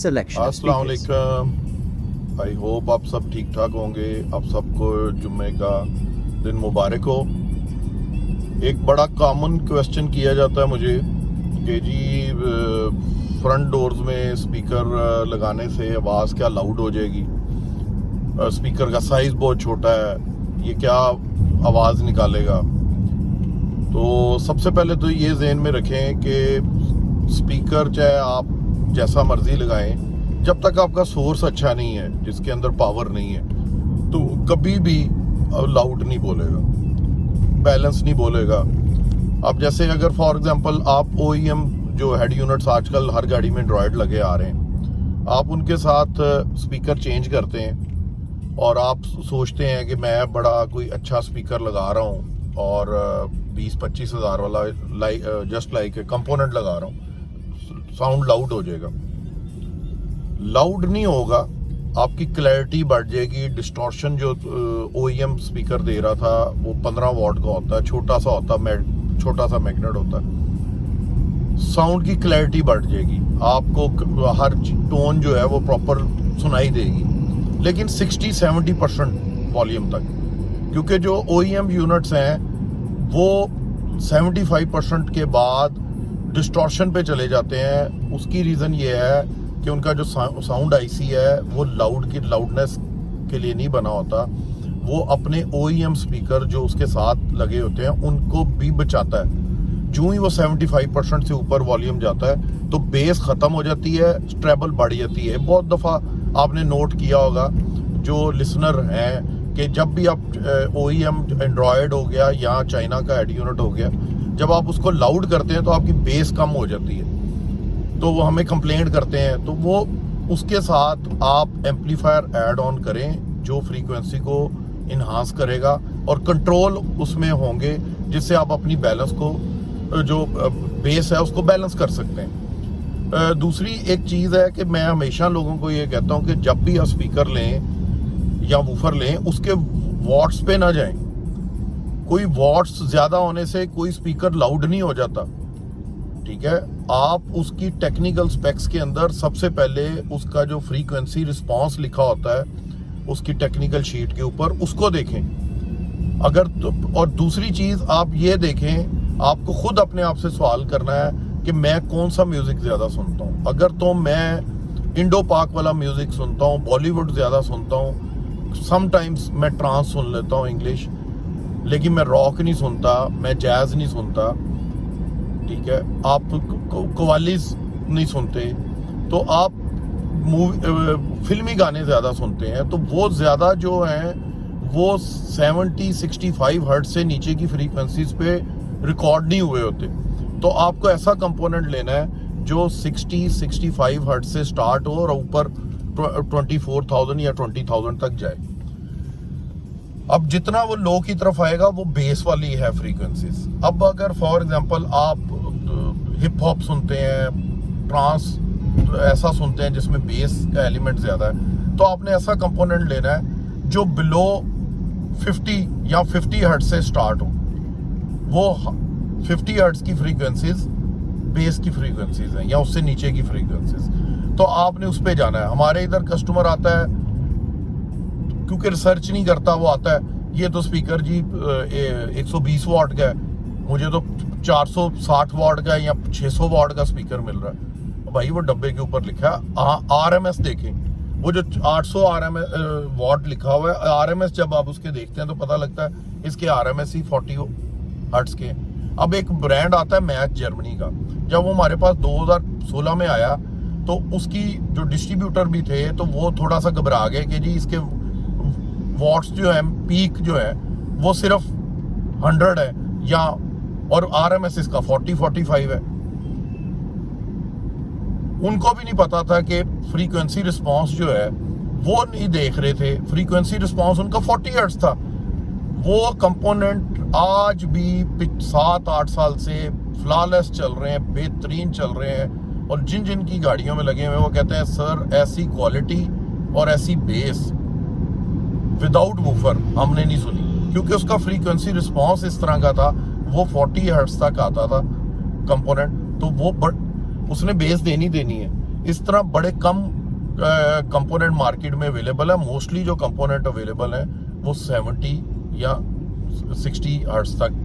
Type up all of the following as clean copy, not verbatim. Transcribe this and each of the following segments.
selection of अस्सलाम speakers. वालेकुम। I hope आप सब ठीक ठाक होंगे। आप सबको जुम्मे का दिन मुबारक हो। एक बड़ा कॉमन क्वेश्चन किया जाता है मुझे कि जी फ्रंट डोर्स में स्पीकर लगाने से आवाज़ क्या लाउड हो जाएगी, स्पीकर का साइज़ बहुत छोटा है, ये क्या आवाज़ निकालेगा। तो सबसे पहले तो ये ज़हन में रखें कि स्पीकर चाहे आप जैसा मर्जी लगाएं, जब तक आपका सोर्स अच्छा नहीं है, जिसके अंदर पावर नहीं है, तो कभी भी लाउड नहीं बोलेगा, बैलेंस नहीं बोलेगा। अब जैसे अगर फॉर एग्जांपल आप OEM जो हेड यूनिट्स आजकल हर गाड़ी में एंड्रॉयड लगे आ रहे हैं, आप उनके साथ स्पीकर चेंज करते हैं और आप सोचते हैं कि मैं बड़ा कोई अच्छा स्पीकर लगा रहा हूँ और 20-25 हज़ार वाला जस्ट लाइक कंपोनेंट लगा रहा हूँ, साउंड लाउड हो जाएगा। लाउड नहीं होगा, आपकी क्लैरिटी बढ़ जाएगी। डिस्टॉर्शन जो OEM स्पीकर दे रहा था वो 15 वॉट का होता है, छोटा सा मैग्नेट होता है। साउंड की क्लैरिटी बढ़ जाएगी, आपको हर टोन जो है वो प्रॉपर सुनाई देगी, लेकिन 60-70% वॉल्यूम तक, क्योंकि जो OEM यूनिट्स हैं वो 75% के बाद डिस्टॉर्शन पे चले जाते हैं। उसकी रीज़न ये है कि उनका जो साउंड IC है वो लाउडनेस के लिए नहीं बना होता, वो अपने OEM स्पीकर जो उसके साथ लगे होते हैं उनको भी बचाता है। जो ही वो 75% से ऊपर वॉल्यूम जाता है तो बेस ख़त्म हो जाती है, ट्रेबल बढ़ जाती है। बहुत दफ़ा आपने नोट किया होगा जो लिसनर हैं कि जब भी आप OEM एंड्रॉयड हो गया या चाइना का हेड यूनिट हो गया, जब आप उसको लाउड करते हैं तो आपकी बेस कम हो जाती है, तो वो हमें कंप्लेंट करते हैं। तो वो उसके साथ आप एम्पलीफायर ऐड ऑन करें जो फ्रीक्वेंसी को इन्हांस करेगा और कंट्रोल उसमें होंगे, जिससे आप अपनी बैलेंस को जो बेस है उसको बैलेंस कर सकते हैं। दूसरी एक चीज़ है कि मैं हमेशा लोगों को ये कहता हूँ कि जब भी आप स्पीकर लें या वूफर लें, उसके वॉट्स पे ना जाएं। कोई वॉट्स ज़्यादा होने से कोई स्पीकर लाउड नहीं हो जाता, ठीक है। आप उसकी टेक्निकल स्पेक्स के अंदर सबसे पहले उसका जो फ्रीक्वेंसी रिस्पांस लिखा होता है उसकी टेक्निकल शीट के ऊपर, उसको देखें। अगर तो, और दूसरी चीज़ आप ये देखें, आपको खुद अपने आप से सवाल करना है कि मैं कौन सा म्यूज़िक ज़्यादा सुनता हूँ। अगर तो मैं इंडो पाक वाला म्यूज़िक सुनता हूँ, बॉलीवुड ज़्यादा सुनता हूँ, समटाइम्स मैं ट्रांस सुन लेता हूँ इंग्लिश, लेकिन मैं रॉक नहीं सुनता, मैं जैज़ नहीं सुनता, ठीक है। आप कव्वालीज नहीं सुनते, तो आप फिल्मी गाने ज़्यादा सुनते हैं, तो वो ज़्यादा जो हैं वो 70-65 हर्ट्ज से नीचे की फ्रीक्वेंसीज पे रिकॉर्ड नहीं हुए होते। तो आपको ऐसा कंपोनेंट लेना है जो 60-65 हर्ट्ज से स्टार्ट हो और ऊपर 24,000 या 20,000 तक जाए। अब जितना वो लो की तरफ आएगा वो बेस वाली है फ्रीक्वेंसीज। अब अगर फॉर एग्जांपल आप हिप हॉप सुनते हैं, ट्रांस ऐसा सुनते हैं जिसमें बेस का एलिमेंट ज़्यादा है, तो आपने ऐसा कंपोनेंट लेना है जो बिलो 50 या 50 हर्ट्ज से स्टार्ट हो। वो 50 हर्ट्ज की फ्रीक्वेंसीज बेस की फ्रीक्वेंसीज हैं या उससे नीचे की फ्रीक्वेंसीज, तो आपने उस पर जाना है। हमारे इधर कस्टमर आता है, क्योंकि रिसर्च नहीं करता, वो आता है ये तो स्पीकर जी 120 वॉट का है, मुझे तो 460 वॉट का या 600 वॉट का स्पीकर मिल रहा है। भाई वो डब्बे के ऊपर लिखा है RMS, देखें वो जो 800 वॉट लिखा हुआ है RMS, जब आप उसके देखते हैं तो पता लगता है इसके RMS ही 40 हर्ट्ज के। अब एक ब्रांड आता है मैच जर्मनी का, जब वो हमारे पास 2016 में आया तो उसकी जो डिस्ट्रीब्यूटर भी थे तो वो थोड़ा सा घबरा गए कि जी इसके वॉट्स जो है, पीक जो है वो सिर्फ 100 है या, और RMS इसका 40-45 है। उनको भी नहीं पता था कि फ्रीक्वेंसी रिस्पांस जो है वो नहीं देख रहे थे, फ्रीक्वेंसी रिस्पांस उनका 40 हर्ट्ज था। वो कंपोनेंट आज भी 7-8 साल से फ्लॉलेस चल रहे हैं, बेहतरीन चल रहे हैं, और जिन जिन की गाड़ियों में लगे हुए वो कहते हैं सर ऐसी क्वालिटी और ऐसी बेस विदाउट वूफर हमने नहीं सुनी, क्योंकि उसका फ्रीक्वेंसी रिस्पांस इस तरह का था, वो 40 हर्ट्ज तक आता था कंपोनेंट, तो वो उसने बेस देनी है। इस तरह बड़े कम कंपोनेंट मार्केट में अवेलेबल है। मोस्टली जो कंपोनेंट अवेलेबल है वो 70 या 60 हर्ट्ज तक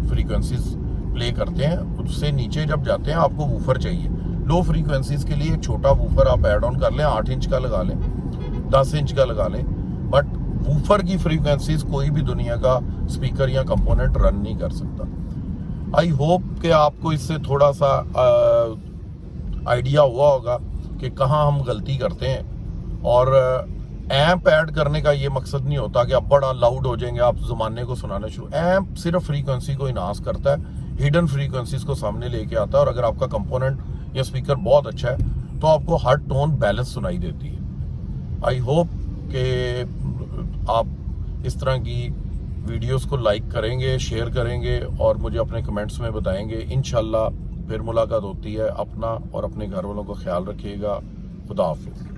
फ्रीक्वेंसीज प्ले करते हैं। उससे नीचे जब जाते हैं आपको वूफर चाहिए। लो फ्रीक्वेंसीज के लिए एक छोटा वूफर आप ऐड ऑन कर लें, 8 इंच का लगा लें, 10 इंच का लगा लें, बट वूफर की फ्रीक्वेंसीज कोई भी दुनिया का स्पीकर या कंपोनेंट रन नहीं कर सकता। आई होप कि आपको इससे थोड़ा सा आइडिया हुआ होगा कि कहाँ हम गलती करते हैं। और एम्प ऐड करने का ये मकसद नहीं होता कि आप बड़ा लाउड हो जाएंगे, आप ज़माने को सुनाना शुरू। एम्प सिर्फ फ्रीक्वेंसी को इनहांस करता है, हिडन फ्रीक्वेंसीज को सामने लेके आता है। और अगर आपका कंपोनेंट या स्पीकर बहुत अच्छा है तो आपको हर टोन बैलेंस सुनाई देती है। आई होप कि आप इस तरह की वीडियोस को लाइक करेंगे, शेयर करेंगे और मुझे अपने कमेंट्स में बताएंगे। इंशाल्लाह फिर मुलाकात होती है। अपना और अपने घर वालों का ख्याल रखिएगा। खुदा हाफिज़।